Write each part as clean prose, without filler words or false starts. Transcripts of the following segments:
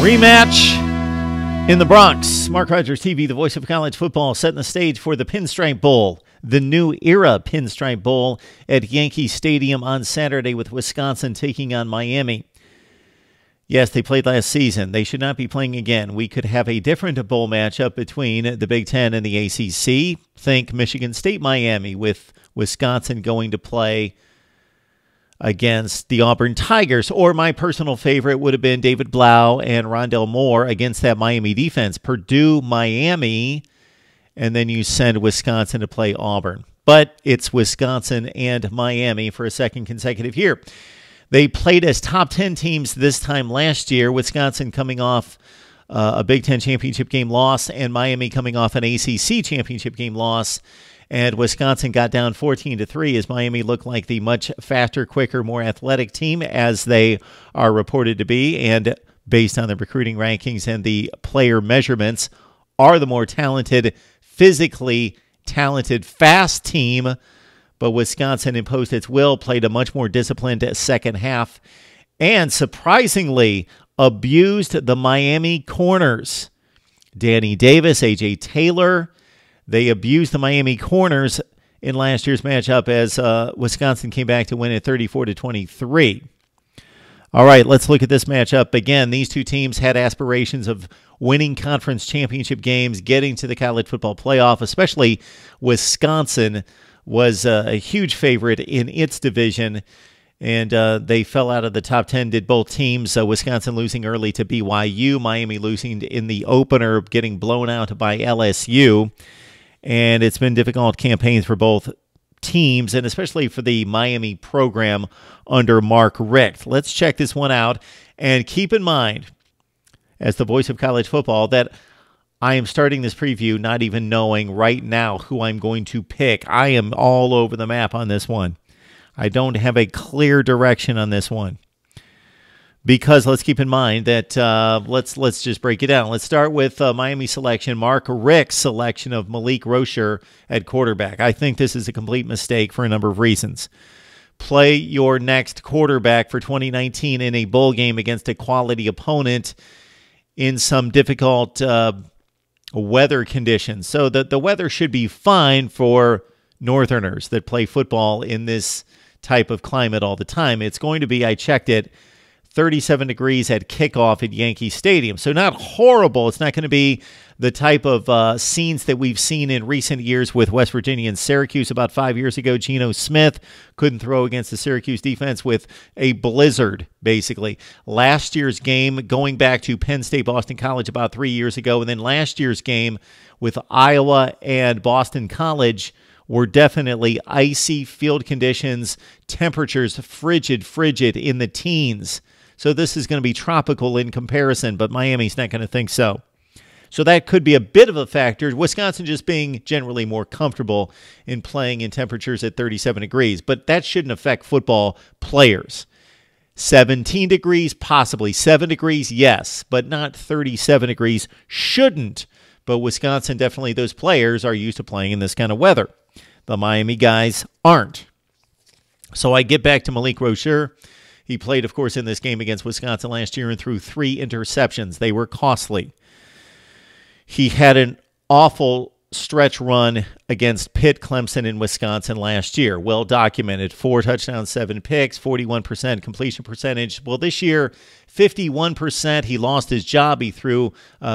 Rematch in the Bronx. Mark Rogers TV, the voice of college football, setting the stage for the Pinstripe Bowl, the new era Pinstripe Bowl at Yankee Stadium on Saturday with Wisconsin taking on Miami. Yes, they played last season. They should not be playing again. We could have a different bowl matchup between the Big Ten and the ACC. Think Michigan State, Miami, with Wisconsin going to play against the Auburn Tigers. Or my personal favorite would have been David Blau and Rondell Moore against that Miami defense. Purdue, Miami, and then you send Wisconsin to play Auburn. But it's Wisconsin and Miami for a second consecutive year. They played as top 10 teams this time last year, Wisconsin coming off a Big Ten championship game loss and Miami coming off an ACC championship game loss. And Wisconsin got down 14-3 as Miami looked like the much faster, quicker, more athletic team, as they are reported to be, and based on the recruiting rankings and the player measurements, are the more talented, physically talented, fast team. But Wisconsin imposed its will, played a much more disciplined second half, and surprisingly abused the Miami corners. Danny Davis, A.J. Taylor, they abused the Miami corners in last year's matchup as Wisconsin came back to win it 34-23. All right, let's look at this matchup. Again, these two teams had aspirations of winning conference championship games, getting to the college football playoff, especially Wisconsin was a huge favorite in its division, and they fell out of the top 10, did both teams. Wisconsin losing early to BYU, Miami losing in the opener, getting blown out by LSU. And it's been difficult campaigns for both teams, and especially for the Miami program under Mark Richt. Let's check this one out, and keep in mind, as the voice of college football, that I am starting this preview not even knowing right now who I'm going to pick. I am all over the map on this one. I don't have a clear direction on this one. Because let's keep in mind that let's just break it down. Let's start with Miami selection, Mark Richt's selection of MarkRoger at quarterback. I think this is a complete mistake for a number of reasons. Play your next quarterback for 2019 in a bowl game against a quality opponent in some difficult weather conditions. So the weather should be fine for Northerners that play football in this type of climate all the time. It's going to be, I checked it, 37 degrees at kickoff at Yankee Stadium. So not horrible. It's not going to be the type of scenes that we've seen in recent years with West Virginia and Syracuse. About 5 years ago, Geno Smith couldn't throw against the Syracuse defense with a blizzard, basically. Last year's game, going back to Penn State, Boston College about 3 years ago, and then last year's game with Iowa and Boston College were definitely icy field conditions, temperatures frigid in the teens. So this is going to be tropical in comparison, but Miami's not going to think so. So that could be a bit of a factor. Wisconsin just being generally more comfortable in playing in temperatures at 37 degrees, but that shouldn't affect football players. 17 degrees, possibly. 7 degrees, yes, but not 37 degrees. Shouldn't. But Wisconsin, definitely those players are used to playing in this kind of weather. The Miami guys aren't. So I get back to MarkRoger. He played, of course, in this game against Wisconsin last year and threw 3 interceptions. They were costly. He had an awful stretch run against Pitt, Clemson, and Wisconsin last year. Well documented. 4 touchdowns, 7 picks, 41% completion percentage. Well, this year, 51%. He lost his job. He threw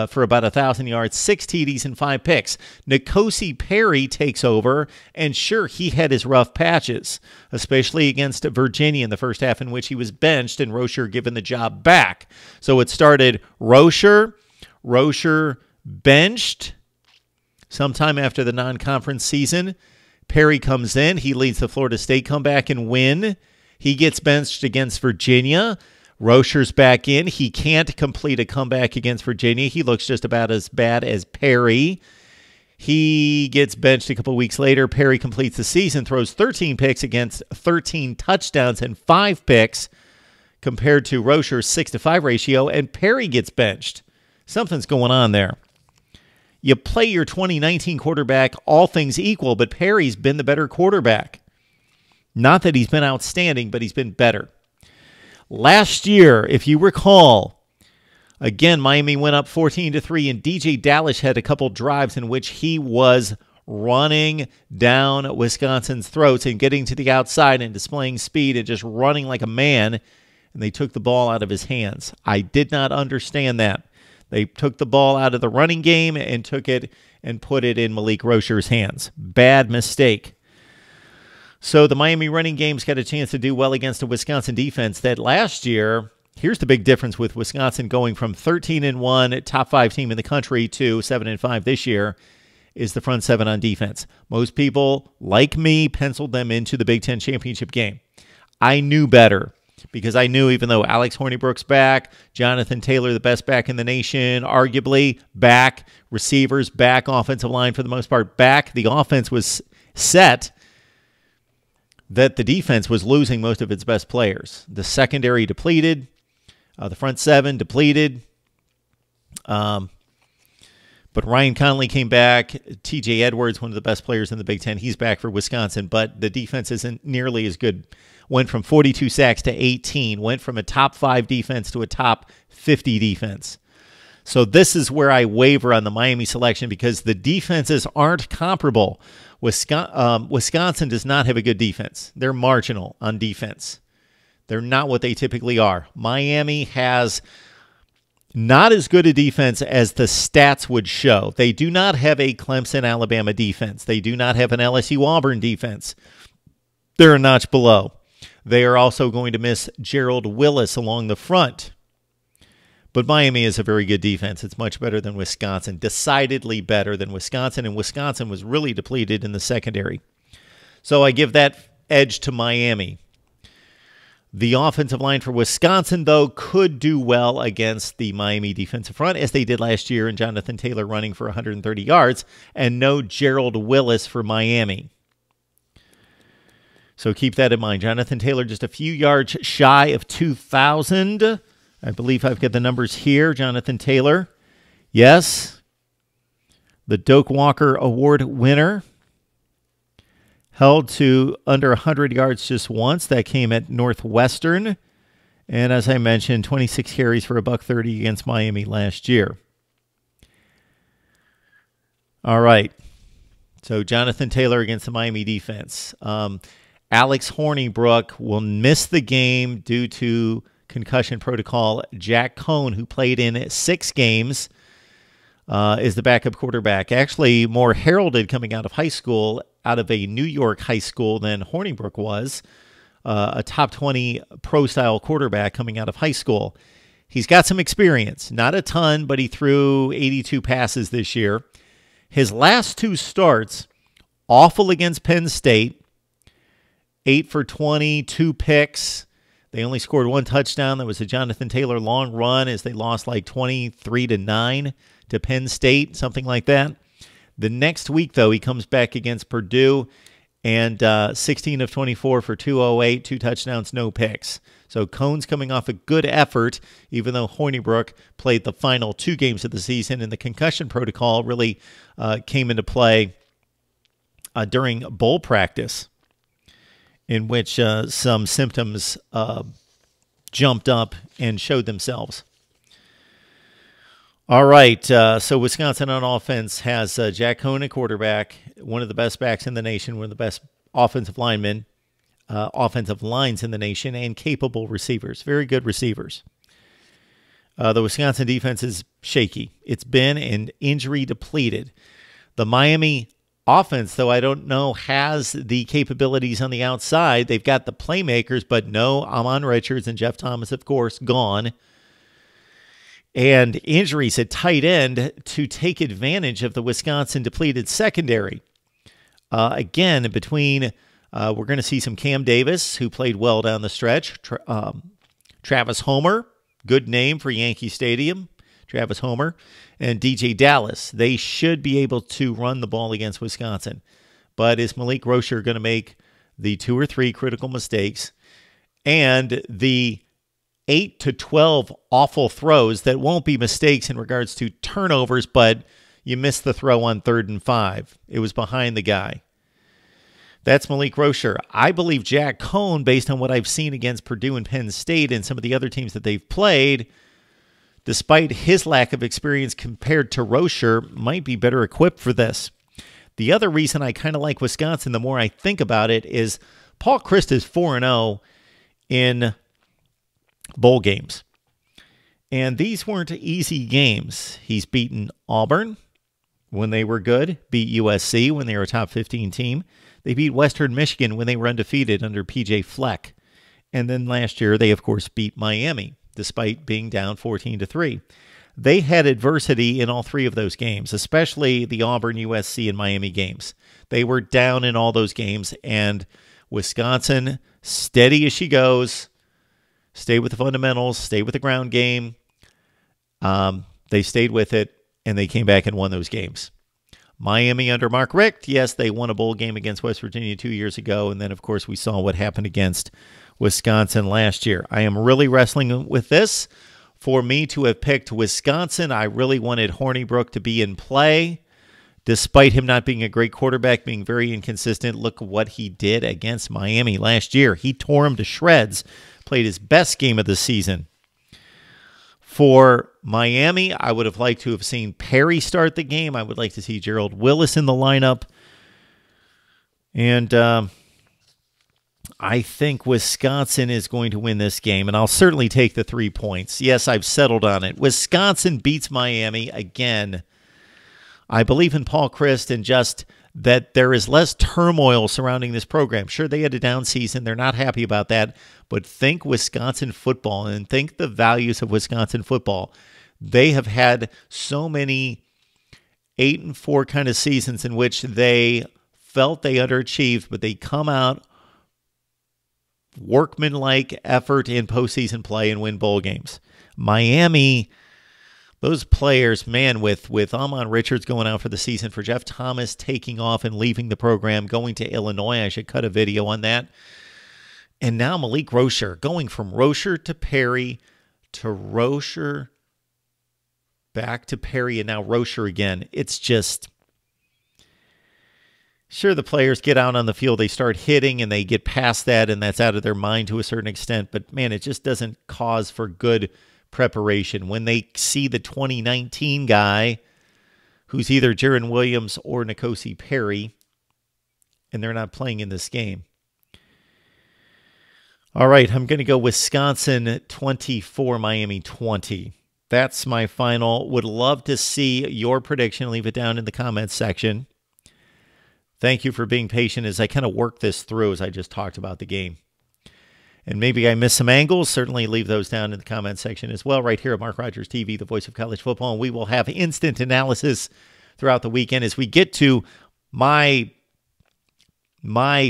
for about 1,000 yards, 6 TDs, and 5 picks. N'Kosi Perry takes over, and sure, he had his rough patches, especially against Virginia in the first half in which he was benched and Roger given the job back. So it started Roger benched. Sometime after the non-conference season, Perry comes in. He leads the Florida State comeback and win. He gets benched against Virginia. Rocher's back in. He can't complete a comeback against Virginia. He looks just about as bad as Perry. He gets benched a couple weeks later. Perry completes the season, throws 13 picks against 13 touchdowns and 5 picks compared to Rocher's 6-to-5 ratio, and Perry gets benched. Something's going on there. You play your 2019 quarterback, all things equal, but Perry's been the better quarterback. Not that he's been outstanding, but he's been better. Last year, if you recall, Again, Miami went up 14-3, and DJ Dallas had a couple drives in which he was running down Wisconsin's throats and getting to the outside and displaying speed and just running like a man, and they took the ball out of his hands. I did not understand that. They took the ball out of the running game and took it and put it in MarkRogers's hands. Bad mistake. So the Miami running game's got a chance to do well against a Wisconsin defense that last year, here's the big difference with Wisconsin going from 13-1, top 5 team in the country, to 7-5 this year, is the front seven on defense. Most people, like me, penciled them into the Big Ten championship game. I knew better because I knew even though Alex Hornibrook's back, Jonathan Taylor, the best back in the nation, arguably back, receivers back, offensive line for the most part back, the offense was set, that the defense was losing most of its best players. The secondary depleted. The front seven depleted. But Ryan Connolly came back. T.J. Edwards, one of the best players in the Big Ten, he's back for Wisconsin. But the defense isn't nearly as good. Went from 42 sacks to 18. Went from a top 5 defense to a top 50 defense. So this is where I waver on the Miami selection because the defenses aren't comparable. Wisconsin does not have a good defense. They're marginal on defense. They're not what they typically are. Miami has not as good a defense as the stats would show. They do not have a Clemson, Alabama defense. They do not have an LSU, Auburn defense. They're a notch below. They are also going to miss Gerald Willis along the front. But Miami is a very good defense. It's much better than Wisconsin, decidedly better than Wisconsin, and Wisconsin was really depleted in the secondary. So I give that edge to Miami. The offensive line for Wisconsin, though, could do well against the Miami defensive front, as they did last year, and Jonathan Taylor running for 130 yards, and no Gerald Willis for Miami. So keep that in mind. Jonathan Taylor just a few yards shy of 2,000. I believe I've got the numbers here. Jonathan Taylor, yes, the Doak Walker Award winner, held to under 100 yards just once. That came at Northwestern. And as I mentioned, 26 carries for $130 against Miami last year. All right. So Jonathan Taylor against the Miami defense. Alex Hornibrook will miss the game due to concussion protocol. Jack Cohn, who played in 6 games, is the backup quarterback. Actually, more heralded coming out of high school, out of a New York high school than Hornibrook was. A top 20 pro-style quarterback coming out of high school. He's got some experience. Not a ton, but he threw 82 passes this year. His last 2 starts, awful against Penn State. 8 for 20, 2 picks. They only scored 1 touchdown. That was a Jonathan Taylor long run as they lost like 23-9 to Penn State, something like that. The next week, though, he comes back against Purdue and 16 of 24 for 208, 2 touchdowns, no picks. So Cohn's coming off a good effort, even though Hornibrook played the final 2 games of the season, and the concussion protocol really came into play during bowl practice, in which some symptoms jumped up and showed themselves. All right, so Wisconsin on offense has Jack Cohn at quarterback, one of the best backs in the nation, one of the best offensive linemen, offensive lines in the nation, and capable receivers, very good receivers. The Wisconsin defense is shaky. It's been and injury depleted. The Miami offense, though, I don't know, has the capabilities on the outside. They've got the playmakers, but no Amon Richards and Jeff Thomas, of course, gone. And injuries at tight end to take advantage of the Wisconsin depleted secondary. Again, between, we're going to see some Cam Davis, who played well down the stretch. Travis Homer, good name for Yankee Stadium. Travis Homer, and DJ Dallas. They should be able to run the ball against Wisconsin. But is MarkRoger going to make the 2 or 3 critical mistakes and the 8 to 12 awful throws that won't be mistakes in regards to turnovers, but you missed the throw on 3rd and 5. It was behind the guy. That's MarkRoger. I believe Jack Cohn, based on what I've seen against Purdue and Penn State and some of the other teams that they've played, despite his lack of experience compared to Rocher, might be better equipped for this. The other reason I kind of like Wisconsin, the more I think about it, is Paul Chryst is 4-0 in bowl games. And these weren't easy games. He's beaten Auburn when they were good, beat USC when they were a top 15 team. They beat Western Michigan when they were undefeated under P.J. Fleck. And then last year, they, of course, beat Miami, despite being down 14-3. They had adversity in all three of those games, especially the Auburn, USC, and Miami games. They were down in all those games, and Wisconsin, steady as she goes, stay with the fundamentals, stay with the ground game. They stayed with it, and they came back and won those games. Miami under Mark Richt, yes, they won a bowl game against West Virginia 2 years ago, and then, of course, we saw what happened against Wisconsin last year. I am really wrestling with this. For me to have picked Wisconsin, I really wanted Hornibrook to be in play. Despite him not being a great quarterback, being very inconsistent, look what he did against Miami last year. He tore him to shreds, played his best game of the season. For Miami, I would have liked to have seen Perry start the game. I would like to see Gerald Willis in the lineup. And I think Wisconsin is going to win this game, and I'll certainly take the 3 points. Yes, I've settled on it. Wisconsin beats Miami again. I believe in Paul Chryst and just that there is less turmoil surrounding this program. Sure, they had a down season. They're not happy about that. But think Wisconsin football and think the values of Wisconsin football. They have had so many 8-4 kind of seasons in which they felt they underachieved, but they come out workmanlike effort in postseason play and win bowl games. Miami, those players, man, with Amon Richards going out for the season, for Jeff Thomas taking off and leaving the program, going to Illinois. I should cut a video on that. And now Malik Rocher, going from Rocher to Perry to Rocher, back to Perry, and now Rocher again. It's just, sure, the players get out on the field, they start hitting, and they get past that, and that's out of their mind to a certain extent. But, man, it just doesn't cause for good preparation. When they see the 2019 guy, who's either Jaron Williams or N'Kosi Perry, and they're not playing in this game. All right, I'm going to go Wisconsin 24, Miami 20. That's my final. Would love to see your prediction. Leave it down in the comments section. Thank you for being patient as I kind of work this through as I just talked about the game. And maybe I missed some angles. Certainly leave those down in the comments section as well. Right here at Mark Rogers TV, the voice of college football. And we will have instant analysis throughout the weekend as we get to my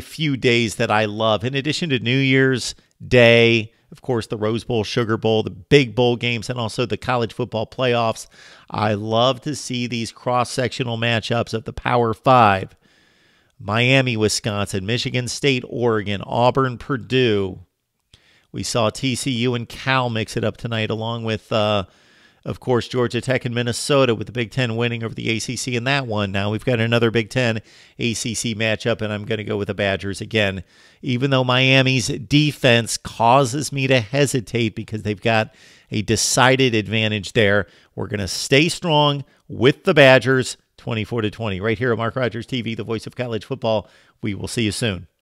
few days that I love. In addition to New Year's Day, of course, the Rose Bowl, Sugar Bowl, the big bowl games, and also the college football playoffs. I love to see these cross-sectional matchups of the Power Five. Miami, Wisconsin, Michigan State, Oregon, Auburn, Purdue. We saw TCU and Cal mix it up tonight, along with, of course, Georgia Tech and Minnesota, with the Big Ten winning over the ACC in that one. Now we've got another Big Ten ACC matchup, and I'm going to go with the Badgers again, even though Miami's defense causes me to hesitate because they've got a decided advantage there. We're going to stay strong with the Badgers, 24-20, right here at Mark Rogers TV, the voice of college football. We will see you soon.